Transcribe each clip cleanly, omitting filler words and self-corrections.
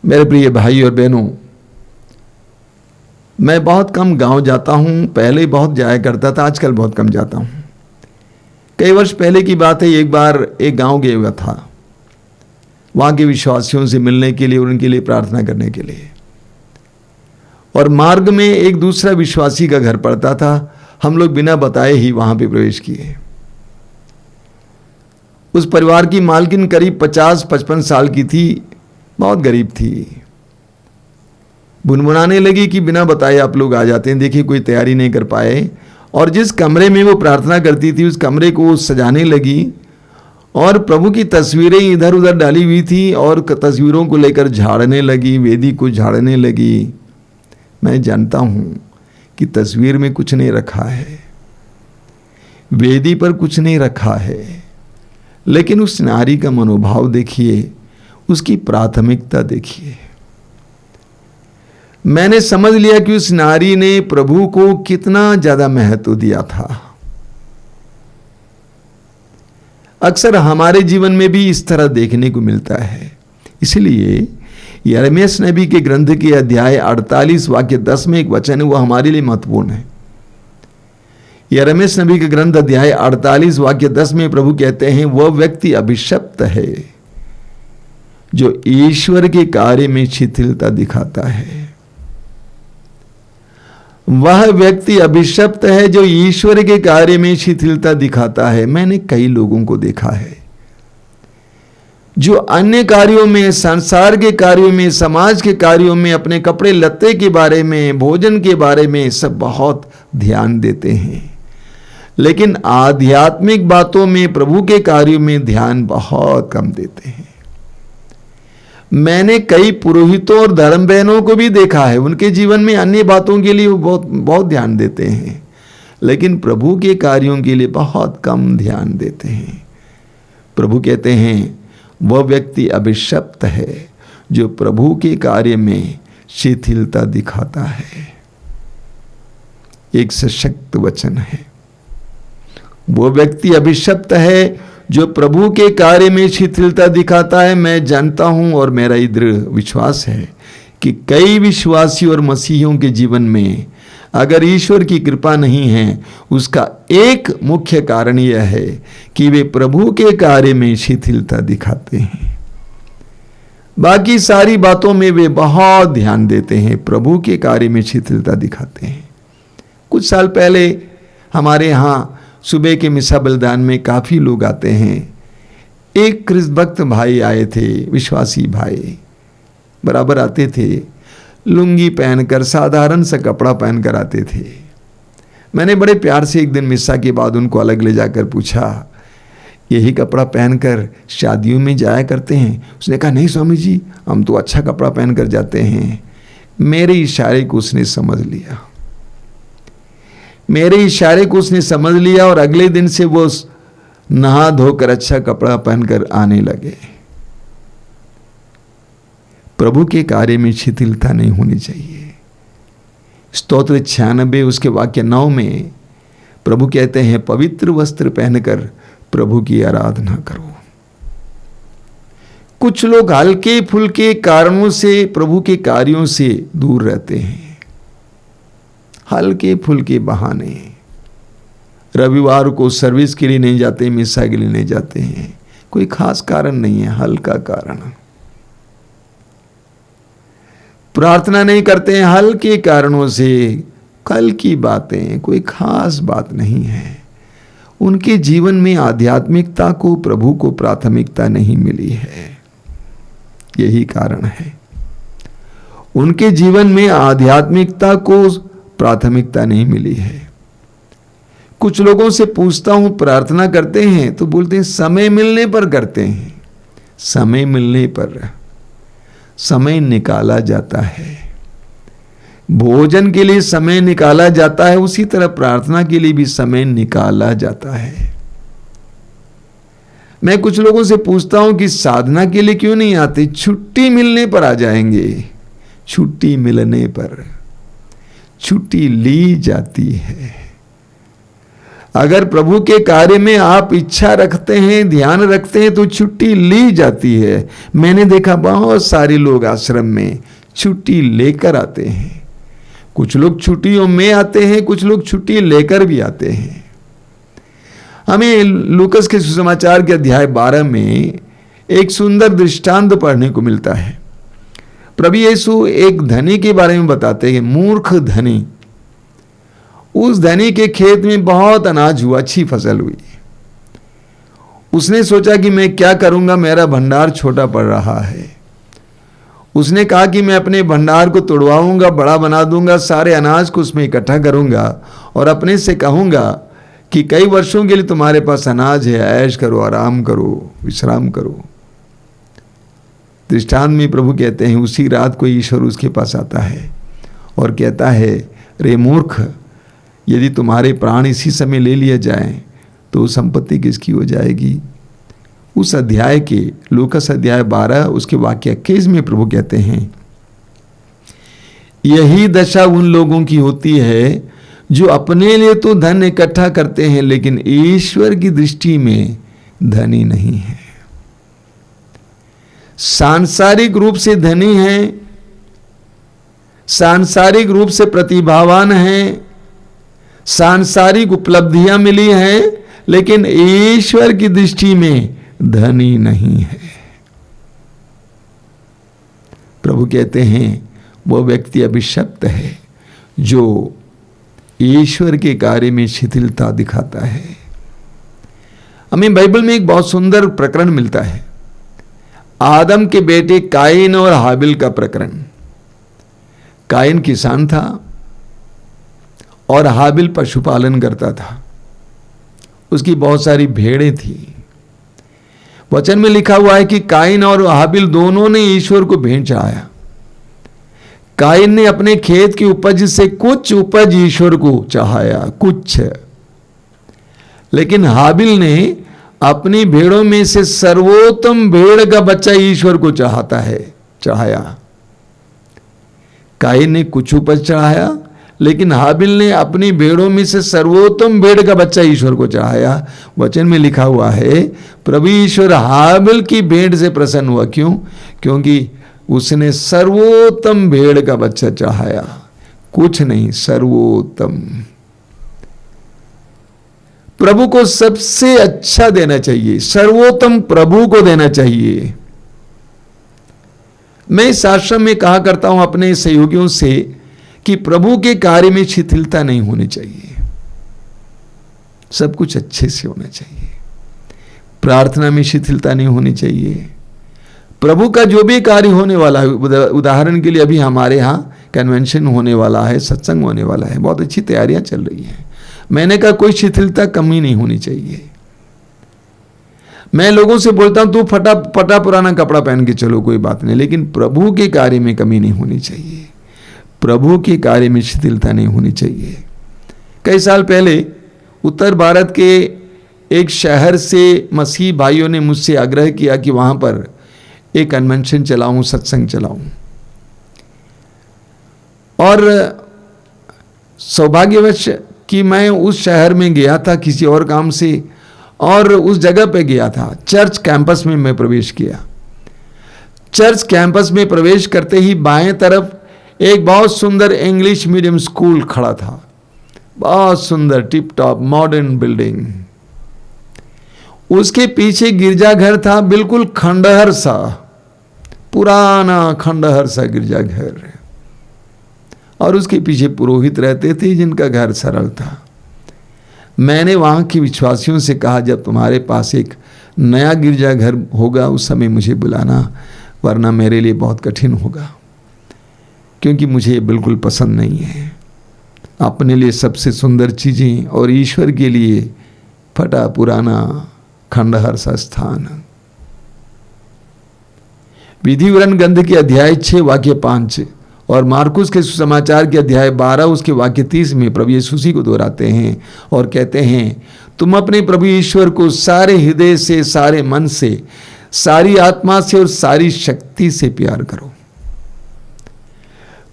मेरे प्रिय भाई और बहनों, मैं बहुत कम गांव जाता हूं। पहले बहुत जाया करता था, आजकल बहुत कम जाता हूं। कई वर्ष पहले की बात है, एक बार एक गांव गया हुआ था, वहां के विश्वासियों से मिलने के लिए और उनके लिए प्रार्थना करने के लिए। और मार्ग में एक दूसरा विश्वासी का घर पड़ता था। हम लोग बिना बताए ही वहां पे प्रवेश किए। उस परिवार की मालकिन करीब 50-55 साल की थी, बहुत गरीब थी। बुनबुनाने लगी कि बिना बताए आप लोग आ जाते हैं। देखिए, कोई तैयारी नहीं कर पाए। और जिस कमरे में वो प्रार्थना करती थी, उस कमरे को सजाने लगी और प्रभु की तस्वीरें इधर उधर डाली हुई थी और तस्वीरों को लेकर झाड़ने लगी, वेदी को झाड़ने लगी। मैं जानता हूं कि तस्वीर में कुछ नहीं रखा है, वेदी पर कुछ नहीं रखा है, लेकिन उस नारी का मनोभाव देखिए, उसकी प्राथमिकता देखिए। मैंने समझ लिया कि उस नारी ने प्रभु को कितना ज्यादा महत्व दिया था। अक्सर हमारे जीवन में भी इस तरह देखने को मिलता है। इसलिए यिर्मयाह नबी के ग्रंथ के अध्याय 48 वाक्य 10 में एक वचन है, वो हमारे लिए महत्वपूर्ण है। यिर्मयाह नबी के ग्रंथ अध्याय 48 वाक्य 10 में प्रभु कहते हैं, वह व्यक्ति अभिशप्त है जो ईश्वर के कार्य में शिथिलता दिखाता है। वह व्यक्ति अभिशप्त है जो ईश्वर के कार्य में शिथिलता दिखाता है। मैंने कई लोगों को देखा है जो अन्य कार्यों में, संसार के कार्यों में, समाज के कार्यों में, अपने कपड़े लत्ते के बारे में, भोजन के बारे में सब बहुत ध्यान देते हैं, लेकिन आध्यात्मिक बातों में, प्रभु के कार्यों में ध्यान बहुत कम देते हैं। मैंने कई पुरोहितों और धर्म बहनों को भी देखा है, उनके जीवन में अन्य बातों के लिए वो बहुत ध्यान देते हैं, लेकिन प्रभु के कार्यों के लिए बहुत कम ध्यान देते हैं। प्रभु कहते हैं, वह व्यक्ति अभिशप्त है जो प्रभु के कार्य में शिथिलता दिखाता है। एक सशक्त वचन है। वो व्यक्ति अभिशप्त है जो प्रभु के कार्य में शिथिलता दिखाता है। मैं जानता हूं और मेरा ये दृढ़ विश्वास है कि कई विश्वासी और मसीहियों के जीवन में अगर ईश्वर की कृपा नहीं है, उसका एक मुख्य कारण यह है कि वे प्रभु के कार्य में शिथिलता दिखाते हैं। बाकी सारी बातों में वे बहुत ध्यान देते हैं, प्रभु के कार्य में शिथिलता दिखाते हैं। कुछ साल पहले हमारे यहाँ सुबह के मिसा बलिदान में काफी लोग आते हैं। एक ख्रिस्त भक्त भाई आए थे, विश्वासी भाई बराबर आते थे, लुंगी पहनकर, साधारण सा कपड़ा पहनकर आते थे। मैंने बड़े प्यार से एक दिन मिसा के बाद उनको अलग ले जाकर पूछा, यही कपड़ा पहनकर शादियों में जाया करते हैं? उसने कहा, नहीं स्वामी जी, हम तो अच्छा कपड़ा पहनकर जाते हैं। मेरे इशारे को उसने समझ लिया, मेरे इशारे को उसने समझ लिया और अगले दिन से वो नहा धोकर अच्छा कपड़ा पहनकर आने लगे। प्रभु के कार्य में शिथिलता नहीं होनी चाहिए। स्तोत्र 96 उसके वाक्य 9 में प्रभु कहते हैं, पवित्र वस्त्र पहनकर प्रभु की आराधना करो। कुछ लोग हल्के फुल्के कारणों से प्रभु के कार्यों से दूर रहते हैं। हल्के फुल्के बहाने, रविवार को सर्विस के लिए नहीं जाते, मिसा के लिए नहीं जाते हैं, कोई खास कारण नहीं है, हल्का कारण। प्रार्थना नहीं करते हैं हल्के कारणों से, कल की बातें, कोई खास बात नहीं है। उनके जीवन में आध्यात्मिकता को, प्रभु को प्राथमिकता नहीं मिली है, यही कारण है। उनके जीवन में आध्यात्मिकता को प्राथमिकता नहीं मिली है। कुछ लोगों से पूछता हूं, प्रार्थना करते हैं? तो बोलते हैं समय मिलने पर करते हैं। समय मिलने पर समय निकाला जाता है, भोजन के लिए समय निकाला जाता है, उसी तरह प्रार्थना के लिए भी समय निकाला जाता है। मैं कुछ लोगों से पूछता हूं कि साधना के लिए क्यों नहीं आते? छुट्टी मिलने पर आ जाएंगे। छुट्टी मिलने पर छुट्टी ली जाती है। अगर प्रभु के कार्य में आप इच्छा रखते हैं, ध्यान रखते हैं, तो छुट्टी ली जाती है। मैंने देखा बहुत सारे लोग आश्रम में छुट्टी लेकर आते हैं। कुछ लोग छुट्टियों में आते हैं, कुछ लोग छुट्टी लेकर भी आते हैं। हमें लूकस के सुसमाचार के अध्याय 12 में एक सुंदर दृष्टांत पढ़ने को मिलता है। प्रभु यीशु एक धनी के बारे में बताते हैं, मूर्ख धनी। उस धनी के खेत में बहुत अनाज हुआ, अच्छी फसल हुई। उसने सोचा कि मैं क्या करूंगा, मेरा भंडार छोटा पड़ रहा है। उसने कहा कि मैं अपने भंडार को तोड़वाऊंगा, बड़ा बना दूंगा, सारे अनाज को उसमें इकट्ठा करूंगा और अपने से कहूंगा कि कई वर्षों के लिए तुम्हारे पास अनाज है, ऐश करो, आराम करो, विश्राम करो। दृष्टांत में प्रभु कहते हैं, उसी रात को ईश्वर उसके पास आता है और कहता है, रे मूर्ख, यदि तुम्हारे प्राण इसी समय ले लिए जाएं तो संपत्ति किसकी हो जाएगी। उस अध्याय के लूकस अध्याय 12 उसके वाक्य 21 में प्रभु कहते हैं, यही दशा उन लोगों की होती है जो अपने लिए तो धन इकट्ठा करते हैं लेकिन ईश्वर की दृष्टि में धनी नहीं है। सांसारिक रूप से धनी हैं, सांसारिक रूप से प्रतिभावान हैं, सांसारिक उपलब्धियां मिली हैं, लेकिन ईश्वर की दृष्टि में धनी नहीं है। प्रभु कहते हैं वो व्यक्ति अभिशप्त है जो ईश्वर के कार्य में शिथिलता दिखाता है। हमें बाइबल में एक बहुत सुंदर प्रकरण मिलता है, आदम के बेटे काइन और हाबिल का प्रकरण। काइन किसान था और हाबिल पशुपालन करता था। उसकी बहुत सारी भेड़ें थी। वचन में लिखा हुआ है कि काइन और हाबिल दोनों ने ईश्वर को भेंट चढ़ाया। काइन ने अपने खेत की उपज से कुछ उपज ईश्वर को चढ़ाया, कुछ, लेकिन हाबिल ने अपनी भेड़ों में से सर्वोत्तम भेड़ का बच्चा ईश्वर को चढ़ाया। काइन ने कुछ उपज चढ़ाया, लेकिन हाबिल ने अपनी भेड़ों में से सर्वोत्तम भेड़ का बच्चा ईश्वर को चढ़ाया। वचन में लिखा हुआ है, प्रभु ईश्वर हाबिल की भेंट से प्रसन्न हुआ। क्यों? क्योंकि उसने सर्वोत्तम भेड़ का बच्चा चढ़ाया, कुछ नहीं, सर्वोत्तम। प्रभु को सबसे अच्छा देना चाहिए, सर्वोत्तम प्रभु को देना चाहिए। मैं इस आश्रम में कहा करता हूं अपने सहयोगियों से कि प्रभु के कार्य में शिथिलता नहीं होनी चाहिए, सब कुछ अच्छे से होना चाहिए। प्रार्थना में शिथिलता नहीं होनी चाहिए। प्रभु का जो भी कार्य होने वाला है, उदाहरण के लिए अभी हमारे यहाँ कन्वेंशन होने वाला है, सत्संग होने वाला है, बहुत अच्छी तैयारियां चल रही हैं। मैंने कहा कोई शिथिलता कमी नहीं होनी चाहिए। मैं लोगों से बोलता हूं तू फटा पुराना कपड़ा पहन के चलो, कोई बात नहीं, लेकिन प्रभु के कार्य में कमी नहीं होनी चाहिए, प्रभु के कार्य में शिथिलता नहीं होनी चाहिए। कई साल पहले उत्तर भारत के एक शहर से मसीह भाइयों ने मुझसे आग्रह किया कि वहां पर एक कन्वेंशन चलाऊं, सत्संग चलाऊं, और सौभाग्यवश कि मैं उस शहर में गया था किसी और काम से, और उस जगह पे गया था। चर्च कैंपस में मैं प्रवेश किया। चर्च कैंपस में प्रवेश करते ही बाएं तरफ एक बहुत सुंदर इंग्लिश मीडियम स्कूल खड़ा था, बहुत सुंदर टिप टॉप मॉडर्न बिल्डिंग। उसके पीछे गिरजाघर था, बिल्कुल खंडहर सा, पुराना खंडहर सा गिरजाघर, और उसके पीछे पुरोहित रहते थे जिनका घर सरल था। मैंने वहां के विश्वासियों से कहा, जब तुम्हारे पास एक नया गिरजाघर होगा उस समय मुझे बुलाना, वरना मेरे लिए बहुत कठिन होगा, क्योंकि मुझे ये बिल्कुल पसंद नहीं है। अपने लिए सबसे सुंदर चीजें और ईश्वर के लिए फटा पुराना खंडहर सा स्थान। विधि विवरण ग्रंथ के अध्याय 6 वाक्य 5 और मार्कुस के सुसमाचार के अध्याय 12 उसके वाक्य 30 में प्रभु यीशु उसी को दोहराते हैं और कहते हैं, तुम अपने प्रभु ईश्वर को सारे हृदय से, सारे मन से, सारी आत्मा से और सारी शक्ति से प्यार करो।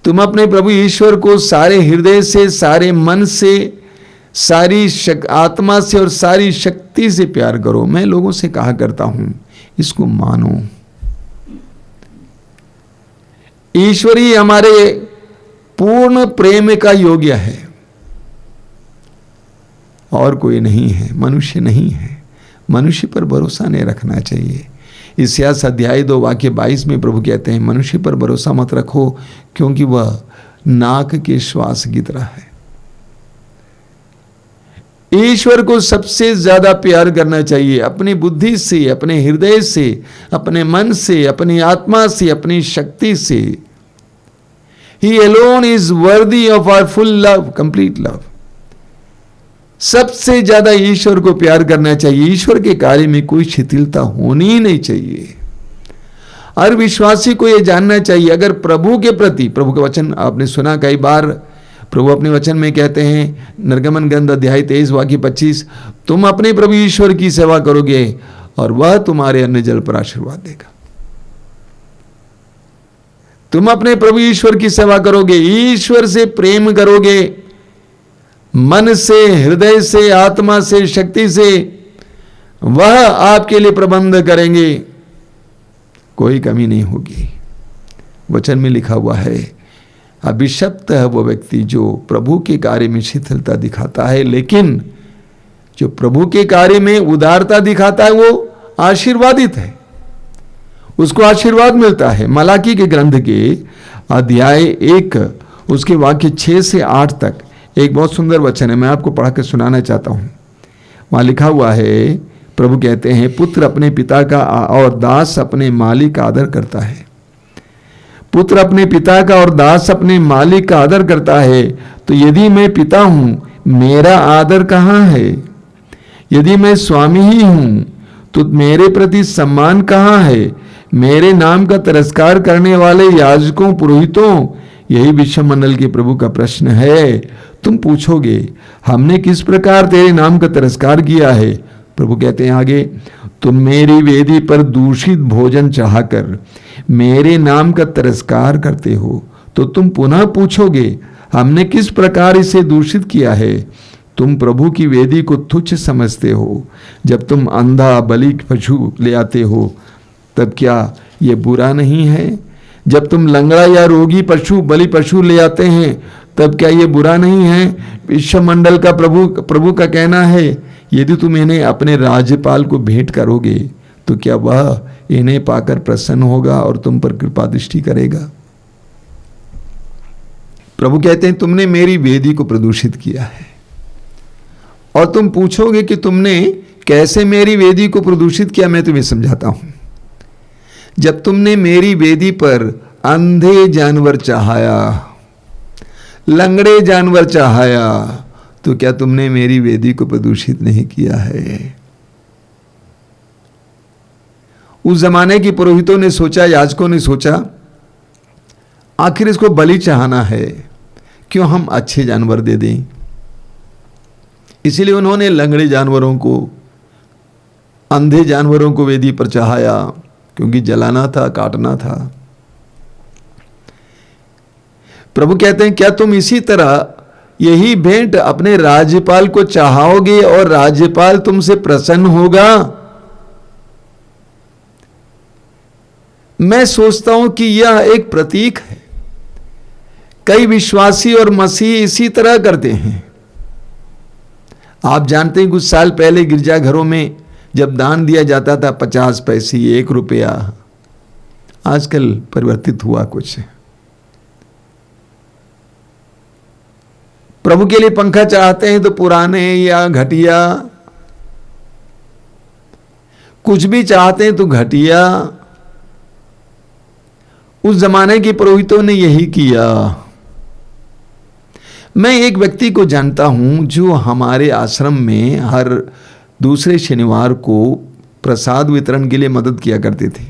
तुम अपने प्रभु ईश्वर को सारे हृदय से, सारे मन से, सारी आत्मा से और सारी शक्ति से प्यार करो। मैं लोगों से कहा करता हूं, इसको मानो। ईश्वर ही हमारे पूर्ण प्रेम का योग्य है, और कोई नहीं है, मनुष्य नहीं है। मनुष्य पर भरोसा नहीं रखना चाहिए। इतिहास अध्याय 2 वाक्य 22 में प्रभु कहते हैं, मनुष्य पर भरोसा मत रखो, क्योंकि वह नाक के श्वास की तरह है। ईश्वर को सबसे ज्यादा प्यार करना चाहिए, अपनी बुद्धि से, अपने हृदय से, अपने मन से, अपनी आत्मा से, अपनी शक्ति से। He alone is worthy of our full love, complete love. सबसे ज्यादा ईश्वर को प्यार करना चाहिए। ईश्वर के कार्य में कोई शिथिलता होनी ही नहीं चाहिए। हर विश्वासी को यह जानना चाहिए, अगर प्रभु के प्रति, प्रभु का वचन आपने सुना कई बार, प्रभु अपने वचन में कहते हैं, निर्गमन ग्रंथ अध्याय 23 वाक्य 25, तुम अपने प्रभु ईश्वर की सेवा करोगे और वह तुम्हारे अन्न जल पर आशीर्वाद देगा। तुम अपने प्रभु ईश्वर की सेवा करोगे, ईश्वर से प्रेम करोगे, मन से, हृदय से, आत्मा से, शक्ति से, वह आपके लिए प्रबंध करेंगे, कोई कमी नहीं होगी। वचन में लिखा हुआ है, अभिशप्त है वो व्यक्ति जो प्रभु के कार्य में शिथिलता दिखाता है, लेकिन जो प्रभु के कार्य में उदारता दिखाता है वो आशीर्वादित है, उसको आशीर्वाद मिलता है। मलाकी के ग्रंथ के अध्याय 1 उसके वाक्य 6 से 8 तक एक बहुत सुंदर वचन है, मैं आपको पढ़ के सुनाना चाहता हूं। वहां लिखा हुआ है, प्रभु कहते हैं, पुत्र अपने पिता का और दास अपने मालिक का आदर करता है। पुत्र अपने पिता का और दास अपने मालिक का आदर करता है, तो यदि मैं पिता हूं, मेरा आदर कहां है? यदि मैं स्वामी ही हूं, तो मेरे प्रति सम्मान कहां है? मेरे नाम का तिरस्कार करने वाले याजकों, पुरोहितों, यही विश्वमंडल के प्रभु का प्रश्न है। तुम पूछोगे, हमने किस प्रकार तेरे नाम का तिरस्कार किया है? प्रभु कहते हैं आगे, तुम मेरी वेदी पर दूषित भोजन चाहकर मेरे नाम का तिरस्कार करते हो, तो तुम पुनः पूछोगे, हमने किस प्रकार इसे दूषित किया है? तुम प्रभु की वेदी को तुच्छ समझते हो। जब तुम अंधा बलि पशु ले आते हो, तब क्या ये बुरा नहीं है? जब तुम लंगड़ा या रोगी पशु, बलि पशु ले आते हैं, तब क्या ये बुरा नहीं है? विश्वमंडल का प्रभु का कहना है, यदि तुम इन्हें अपने राज्यपाल को भेंट करोगे, तो क्या वह इन्हें पाकर प्रसन्न होगा और तुम पर कृपा दृष्टि करेगा? प्रभु कहते हैं, तुमने मेरी वेदी को प्रदूषित किया है, और तुम पूछोगे कि तुमने कैसे मेरी वेदी को प्रदूषित किया। मैं तुम्हें समझाता हूं। जब तुमने मेरी वेदी पर अंधे जानवर चाहाया, लंगड़े जानवर चाहाया, तो क्या तुमने मेरी वेदी को प्रदूषित नहीं किया है? उस जमाने के पुरोहितों ने सोचा, याजकों ने सोचा, आखिर इसको बलि चाहना है, क्यों हम अच्छे जानवर दे दें। इसलिए उन्होंने लंगड़े जानवरों को, अंधे जानवरों को वेदी पर चढ़ाया, क्योंकि जलाना था, काटना था। प्रभु कहते हैं, क्या तुम इसी तरह यही भेंट अपने राज्यपाल को चाहोगे और राज्यपाल तुमसे प्रसन्न होगा? मैं सोचता हूं कि यह एक प्रतीक है। कई विश्वासी और मसीही इसी तरह करते हैं। आप जानते हैं, कुछ साल पहले गिरजाघरों में जब दान दिया जाता था 50 पैसे, 1 रुपया, आजकल परिवर्तित हुआ कुछ। प्रभु के लिए पंखा चाहते हैं तो पुराने या घटिया, कुछ भी चाहते हैं तो घटिया। उस जमाने के पुरोहितों ने यही किया। मैं एक व्यक्ति को जानता हूं जो हमारे आश्रम में हर दूसरे शनिवार को प्रसाद वितरण के लिए मदद किया करते थे।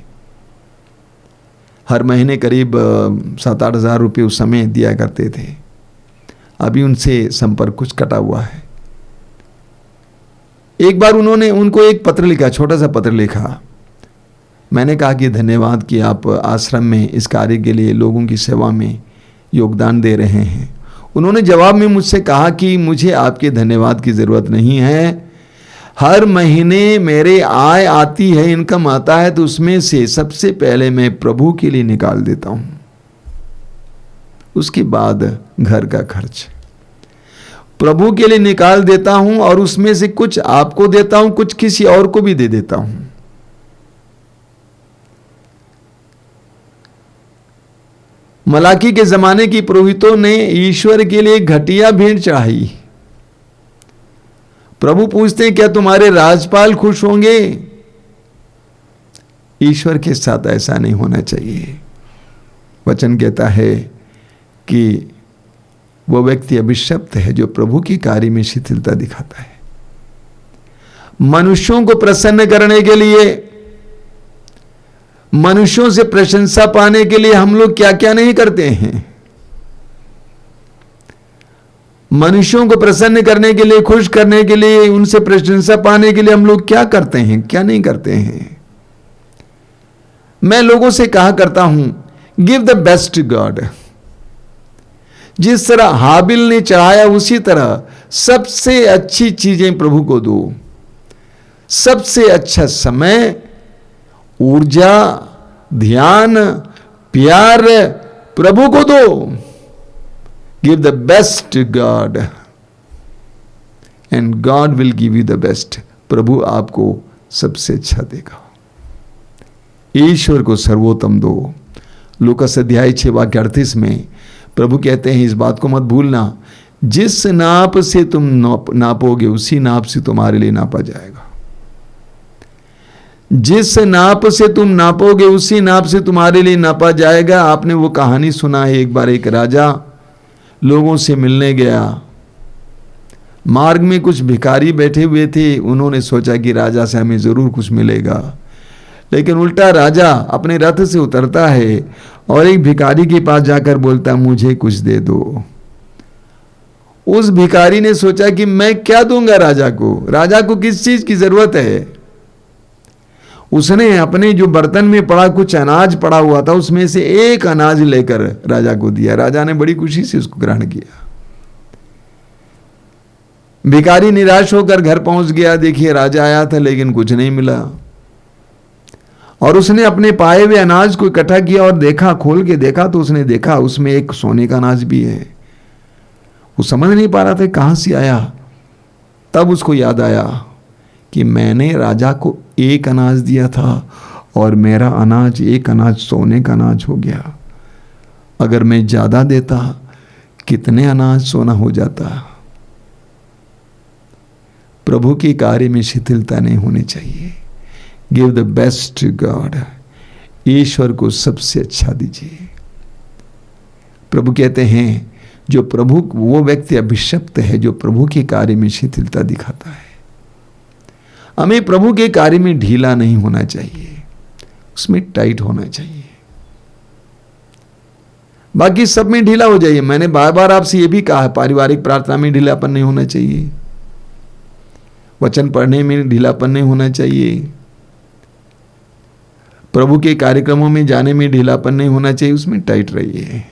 हर महीने करीब 7-8 हज़ार रुपये उस समय दिया करते थे। अभी उनसे संपर्क कुछ कटा हुआ है। एक बार उन्होंने उनको एक पत्र लिखा, छोटा सा पत्र लिखा। मैंने कहा कि धन्यवाद कि आप आश्रम में इस कार्य के लिए लोगों की सेवा में योगदान दे रहे हैं। उन्होंने जवाब में मुझसे कहा कि मुझे आपके धन्यवाद की ज़रूरत नहीं है, हर महीने मेरे आय आती है, इनकम आता है, तो उसमें से सबसे पहले मैं प्रभु के लिए निकाल देता हूं, उसके बाद घर का खर्च प्रभु के लिए निकाल देता हूं, और उसमें से कुछ आपको देता हूं, कुछ किसी और को भी दे देता हूं। मलाकी के जमाने की पुरोहितों ने ईश्वर के लिए घटिया भेंट चढ़ाई। प्रभु पूछते हैं क्या तुम्हारे राज्यपाल खुश होंगे? ईश्वर के साथ ऐसा नहीं होना चाहिए। वचन कहता है कि वो व्यक्ति अभिशप्त है जो प्रभु के कार्य में शिथिलता दिखाता है। मनुष्यों को प्रसन्न करने के लिए, मनुष्यों से प्रशंसा पाने के लिए हम लोग क्या क्या नहीं करते हैं। मनुष्यों को प्रसन्न करने के लिए, खुश करने के लिए, उनसे प्रशंसा पाने के लिए हम लोग क्या करते हैं, क्या नहीं करते हैं। मैं लोगों से कहा करता हूं, give the best to God. जिस तरह हाबिल ने चढ़ाया उसी तरह सबसे अच्छी चीजें प्रभु को दो। सबसे अच्छा समय, ऊर्जा, ध्यान, प्यार प्रभु को दो। Give the best to God and God will give you the best. प्रभु आपको सबसे अच्छा देगा। ईश्वर को सर्वोत्तम दो। लूकास अध्याय 6 वाक्य 38 में प्रभु कहते हैं, इस बात को मत भूलना, जिस नाप से तुम नापोगे उसी नाप से तुम्हारे लिए नापा जाएगा। जिस नाप से तुम नापोगे उसी नाप से तुम्हारे लिए नापा जाएगा। आपने वो कहानी सुना है, एक बार एक राजा लोगों से मिलने गया। मार्ग में कुछ भिखारी बैठे हुए थे। उन्होंने सोचा कि राजा से हमें जरूर कुछ मिलेगा, लेकिन उल्टा राजा अपने रथ से उतरता है और एक भिखारी के पास जाकर बोलता, मुझे कुछ दे दो। उस भिखारी ने सोचा कि मैं क्या दूंगा राजा को, राजा को किस चीज की जरूरत है। उसने अपने जो बर्तन में पड़ा कुछ अनाज पड़ा हुआ था, उसमें से एक अनाज लेकर राजा को दिया। राजा ने बड़ी खुशी से उसको ग्रहण किया। भिखारी निराश होकर घर पहुंच गया। देखिए, राजा आया था लेकिन कुछ नहीं मिला, और उसने अपने पाए हुए अनाज को इकट्ठा किया और देखा, खोल के देखा तो उसने देखा उसमें एक सोने का अनाज भी है। वो समझ नहीं पा रहा था कहां से आया। तब उसको याद आया कि मैंने राजा को एक अनाज दिया था और मेरा अनाज, एक अनाज सोने का अनाज हो गया। अगर मैं ज्यादा देता कितने अनाज सोना हो जाता। प्रभु के कार्य में शिथिलता नहीं होनी चाहिए। Give the best to God. ईश्वर को सबसे अच्छा दीजिए। प्रभु कहते हैं, जो प्रभु, वो व्यक्ति अभिशप्त है जो प्रभु के कार्य में शिथिलता दिखाता है। हमें प्रभु के कार्य में ढीला नहीं होना चाहिए, उसमें टाइट होना चाहिए। बाकी सब में ढीला हो जाइए। मैंने बार बार आपसे यह भी कहा है, पारिवारिक प्रार्थना में ढीलापन नहीं होना चाहिए, वचन पढ़ने में ढीलापन नहीं होना चाहिए, प्रभु के कार्यक्रमों में जाने में ढीलापन नहीं होना चाहिए, उसमें टाइट रहिए।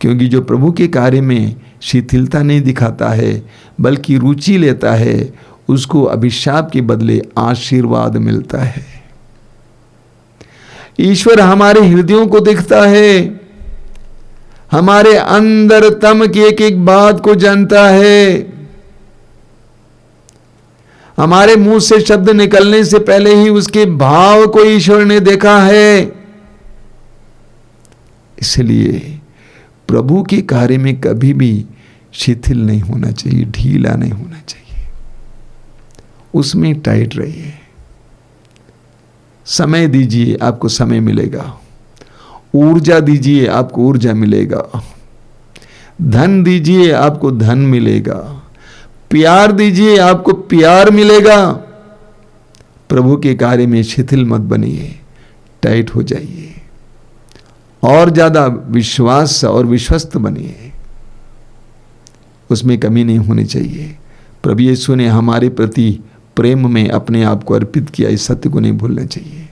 क्योंकि जो प्रभु के कार्य में शिथिलता नहीं दिखाता है बल्कि रुचि लेता है, उसको अभिशाप के बदले आशीर्वाद मिलता है। ईश्वर हमारे हृदयों को देखता है, हमारे अंदर तम की एक एक बात को जानता है। हमारे मुंह से शब्द निकलने से पहले ही उसके भाव को ईश्वर ने देखा है। इसलिए प्रभु के कार्य में कभी भी शिथिल नहीं होना चाहिए, ढीला नहीं होना चाहिए, उसमें टाइट रहिए। समय दीजिए, आपको समय मिलेगा। ऊर्जा दीजिए, आपको ऊर्जा मिलेगा। धन दीजिए, आपको धन मिलेगा। प्यार दीजिए, आपको प्यार मिलेगा। प्रभु के कार्य में शिथिल मत बनिए, टाइट हो जाइए, और ज्यादा विश्वास और विश्वस्त बनिए, उसमें कमी नहीं होनी चाहिए। प्रभु यीशु ने हमारे प्रति प्रेम में अपने आप को अर्पित किया, इस सत्य को नहीं भूलना चाहिए।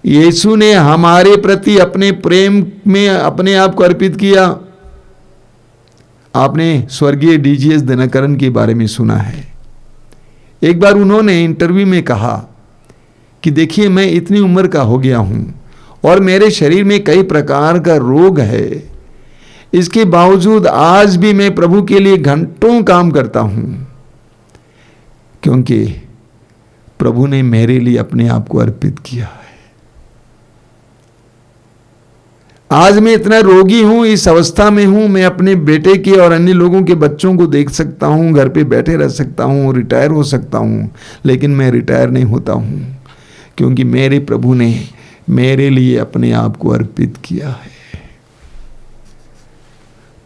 यीशु ने हमारे प्रति अपने प्रेम में अपने आप को अर्पित किया। आपने स्वर्गीय डीजीएस दिनकरन के बारे में सुना है। एक बार उन्होंने इंटरव्यू में कहा कि देखिए, मैं इतनी उम्र का हो गया हूं और मेरे शरीर में कई प्रकार का रोग है, इसके बावजूद आज भी मैं प्रभु के लिए घंटों काम करता हूं, क्योंकि प्रभु ने मेरे लिए अपने आप को अर्पित किया है। आज मैं इतना रोगी हूं, इस अवस्था में हूं, मैं अपने बेटे के और अन्य लोगों के बच्चों को देख सकता हूं, घर पे बैठे रह सकता हूं, रिटायर हो सकता हूं, लेकिन मैं रिटायर नहीं होता हूं, क्योंकि मेरे प्रभु ने मेरे लिए अपने आप को अर्पित किया है।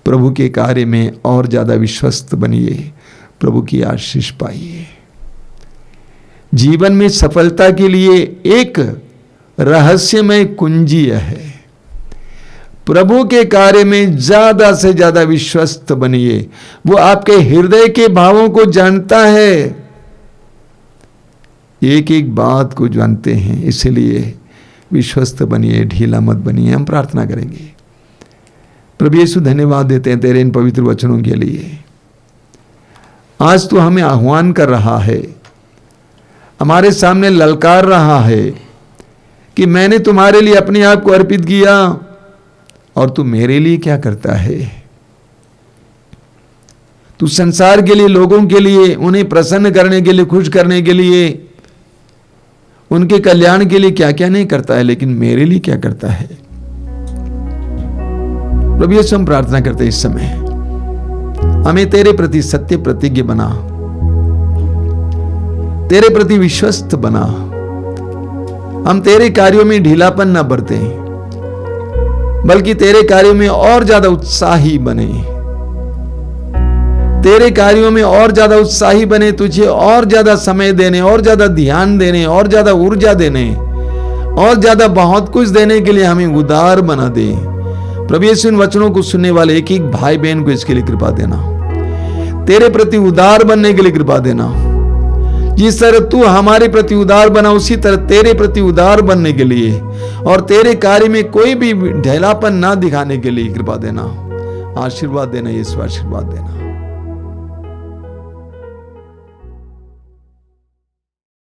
प्रभु के कार्य में और ज्यादा विश्वस्त बनिए, प्रभु की आशीष पाइए। जीवन में सफलता के लिए एक रहस्यमय कुंजी है, प्रभु के कार्य में ज्यादा से ज्यादा विश्वस्त बनिए। वो आपके हृदय के भावों को जानता है, एक एक बात को जानते हैं, इसलिए विश्वस्त बनिए, ढीला मत बनिए। हम प्रार्थना करेंगे। प्रभु यीशु, धन्यवाद देते हैं तेरे इन पवित्र वचनों के लिए। आज तू हमें आह्वान कर रहा है, हमारे सामने ललकार रहा है कि मैंने तुम्हारे लिए अपने आप को अर्पित किया और तू मेरे लिए क्या करता है। तू संसार के लिए, लोगों के लिए, उन्हें प्रसन्न करने के लिए, खुश करने के लिए, उनके कल्याण के लिए क्या क्या नहीं करता है, लेकिन मेरे लिए क्या करता है। प्रभु यीशु, हम प्रार्थना करते हैं इस समय हमें तेरे प्रति सत्य प्रतिज्ञ बना, तेरे प्रति विश्वस्त बना। हम तेरे कार्यों में ढीलापन न बरते, बल्कि तेरे कार्यों में और ज्यादा उत्साही बने, तेरे कार्यों में और ज्यादा उत्साही बने, तुझे और ज्यादा समय देने, और ज्यादा ध्यान देने, और ज्यादा ऊर्जा देने, और ज्यादा बहुत कुछ देने के लिए हमें उदार बना दे। प्रभु यीशु, इन वचनों को सुनने वाले एक एक भाई बहन को इसके लिए कृपा देना, तेरे प्रति उदार बनने के लिए कृपा देना। जिस तरह तू हमारे प्रति उदार बना, उसी तरह तेरे प्रति उदार बनने के लिए और तेरे कार्य में कोई भी ढीलापन ना दिखाने के लिए कृपा देना। आशीर्वाद देना यीशु, आशीर्वाद देना।